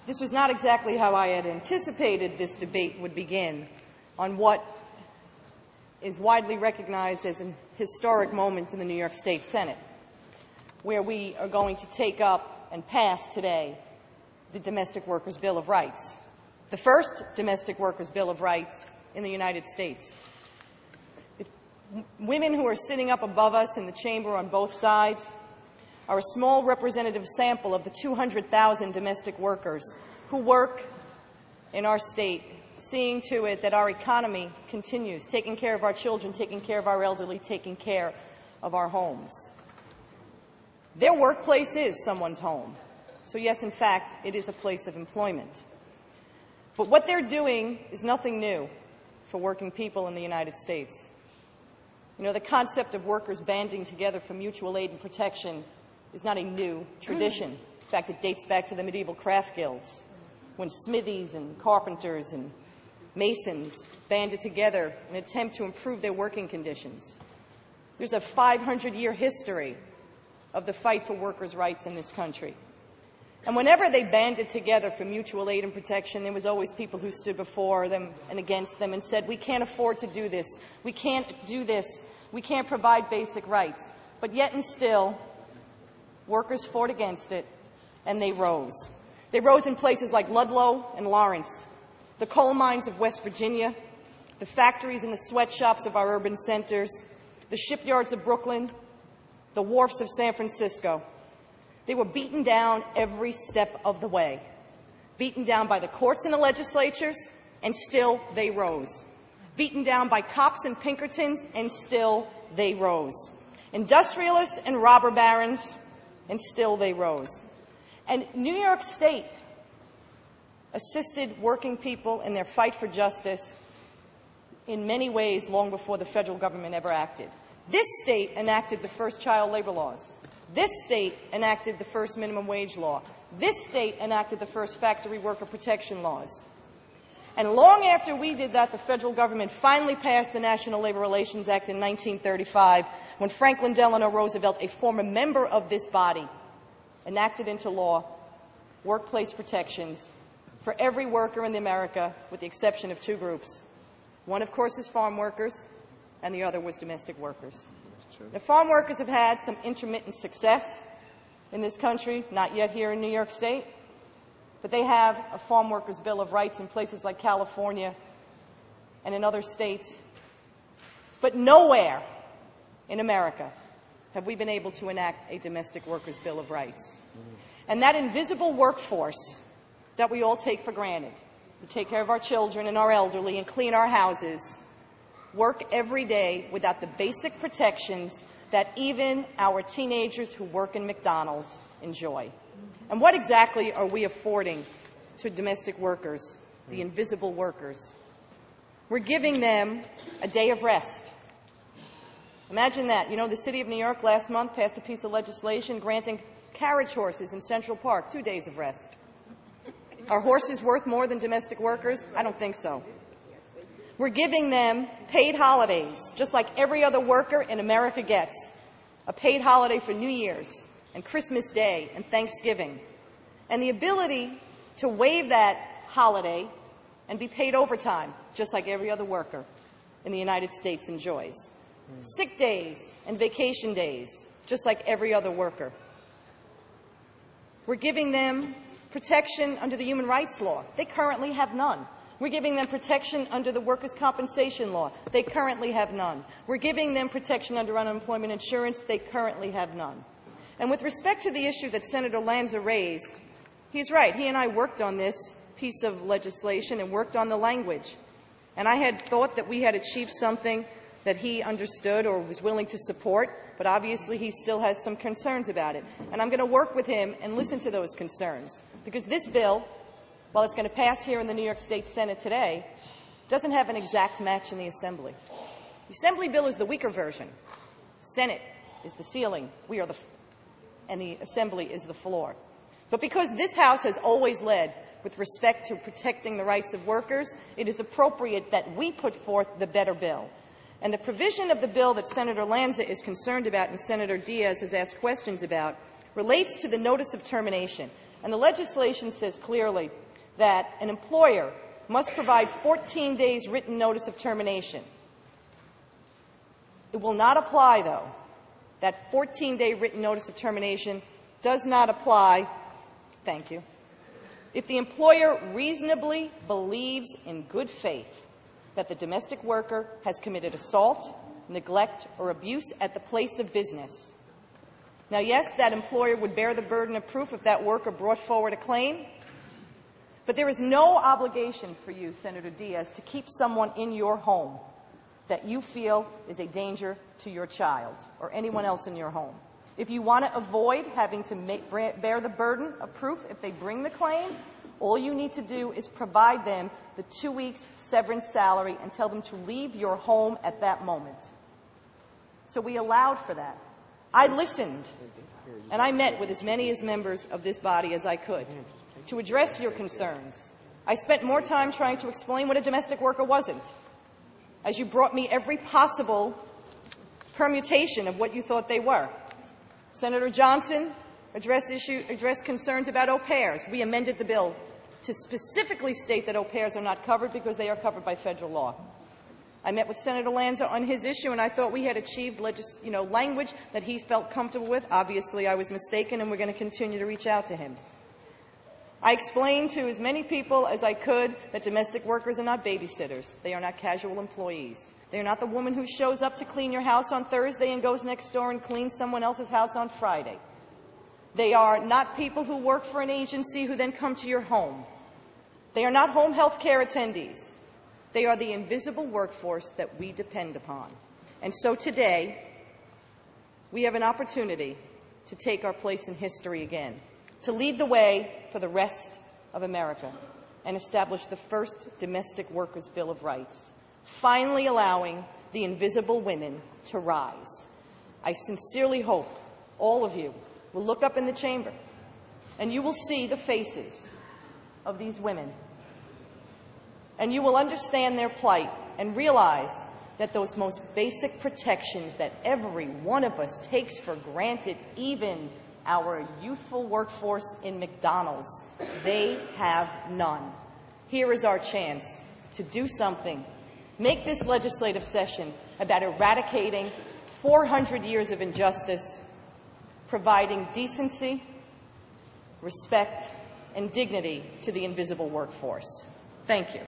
This was not exactly how I had anticipated this debate would begin on what is widely recognized as an historic moment in the New York State Senate, where we are going to take up and pass today the Domestic Workers' Bill of Rights, the first Domestic Workers' Bill of Rights in the United States. The women who are sitting up above us in the chamber on both sides are a small representative sample of the 200,000 domestic workers who work in our state, seeing to it that our economy continues, taking care of our children, taking care of our elderly, taking care of our homes. Their workplace is someone's home. So yes, in fact, it is a place of employment. But what they're doing is nothing new for working people in the United States. You know, the concept of workers banding together for mutual aid and protection is not a new tradition. In fact, it dates back to the medieval craft guilds, when smithies and carpenters and masons banded together in an attempt to improve their working conditions. There's a 500-year history of the fight for workers' rights in this country. And whenever they banded together for mutual aid and protection, there was always people who stood before them and against them and said, we can't afford to do this. We can't do this. We can't provide basic rights. But yet and still, workers fought against it, and they rose. They rose in places like Ludlow and Lawrence, the coal mines of West Virginia, the factories and the sweatshops of our urban centers, the shipyards of Brooklyn, the wharfs of San Francisco. They were beaten down every step of the way, beaten down by the courts and the legislatures, and still they rose. Beaten down by cops and Pinkertons, and still they rose. Industrialists and robber barons, and still they rose. And New York State assisted working people in their fight for justice in many ways long before the federal government ever acted. This state enacted the first child labor laws. This state enacted the first minimum wage law. This state enacted the first factory worker protection laws. And long after we did that, the federal government finally passed the National Labor Relations Act in 1935, when Franklin Delano Roosevelt, a former member of this body, enacted into law workplace protections for every worker in America, with the exception of two groups. One, of course, is farm workers, and the other was domestic workers. Now, farm workers have had some intermittent success in this country, not yet here in New York State, but they have a Farm Workers' Bill of Rights in places like California and in other states. But nowhere in America have we been able to enact a Domestic Workers' Bill of Rights. And that invisible workforce that we all take for granted, we take care of our children and our elderly and clean our houses, work every day without the basic protections that even our teenagers who work in McDonald's enjoy. And what exactly are we affording to domestic workers, the invisible workers? We're giving them a day of rest. Imagine that. You know, the city of New York last month passed a piece of legislation granting carriage horses in Central Park 2 days of rest. Are horses worth more than domestic workers? I don't think so. We're giving them paid holidays, just like every other worker in America gets. A paid holiday for New Year's and Christmas Day and Thanksgiving. And the ability to waive that holiday and be paid overtime, just like every other worker in the United States enjoys. Sick days and vacation days, just like every other worker. We're giving them protection under the human rights law. They currently have none. We're giving them protection under the workers' compensation law. They currently have none. We're giving them protection under unemployment insurance. They currently have none. And with respect to the issue that Senator Lanza raised, he's right. He and I worked on this piece of legislation and worked on the language. And I had thought that we had achieved something that he understood or was willing to support, but obviously he still has some concerns about it. And I'm going to work with him and listen to those concerns, because this bill, while it's going to pass here in the New York State Senate today, doesn't have an exact match in the Assembly. The Assembly bill is the weaker version. Senate is the ceiling. And the Assembly is the floor. But because this House has always led with respect to protecting the rights of workers, it is appropriate that we put forth the better bill. And the provision of the bill that Senator Lanza is concerned about and Senator Diaz has asked questions about relates to the notice of termination. And the legislation says clearly that an employer must provide 14 days written notice of termination. It will not apply, though. That 14-day written notice of termination does not apply, thank you, if the employer reasonably believes in good faith that the domestic worker has committed assault, neglect, or abuse at the place of business. Now, yes, that employer would bear the burden of proof if that worker brought forward a claim, but there is no obligation for you, Senator Diaz, to keep someone in your home that you feel is a danger to your child or anyone else in your home. If you want to avoid having to bear the burden of proof if they bring the claim, all you need to do is provide them the 2 weeks severance salary and tell them to leave your home at that moment. So we allowed for that. I listened, and I met with as many as members of this body as I could to address your concerns. I spent more time trying to explain what a domestic worker wasn't, as you brought me every possible permutation of what you thought they were. Senator Johnson addressed concerns about au pairs. We amended the bill to specifically state that au pairs are not covered because they are covered by federal law. I met with Senator Lanza on his issue, and I thought we had achieved language that he felt comfortable with. Obviously, I was mistaken, and we're going to continue to reach out to him. I explained to as many people as I could that domestic workers are not babysitters. They are not casual employees. They are not the woman who shows up to clean your house on Thursday and goes next door and cleans someone else's house on Friday. They are not people who work for an agency who then come to your home. They are not home health care attendees. They are the invisible workforce that we depend upon. And so today, we have an opportunity to take our place in history again, to lead the way for the rest of America and establish the first domestic workers' Bill of Rights, finally allowing the invisible women to rise. I sincerely hope all of you will look up in the chamber and you will see the faces of these women, and you will understand their plight and realize that those most basic protections that every one of us takes for granted, even our youthful workforce in McDonald's, they have none. Here is our chance to do something. Make this legislative session about eradicating 400 years of injustice, providing decency, respect, and dignity to the invisible workforce. Thank you.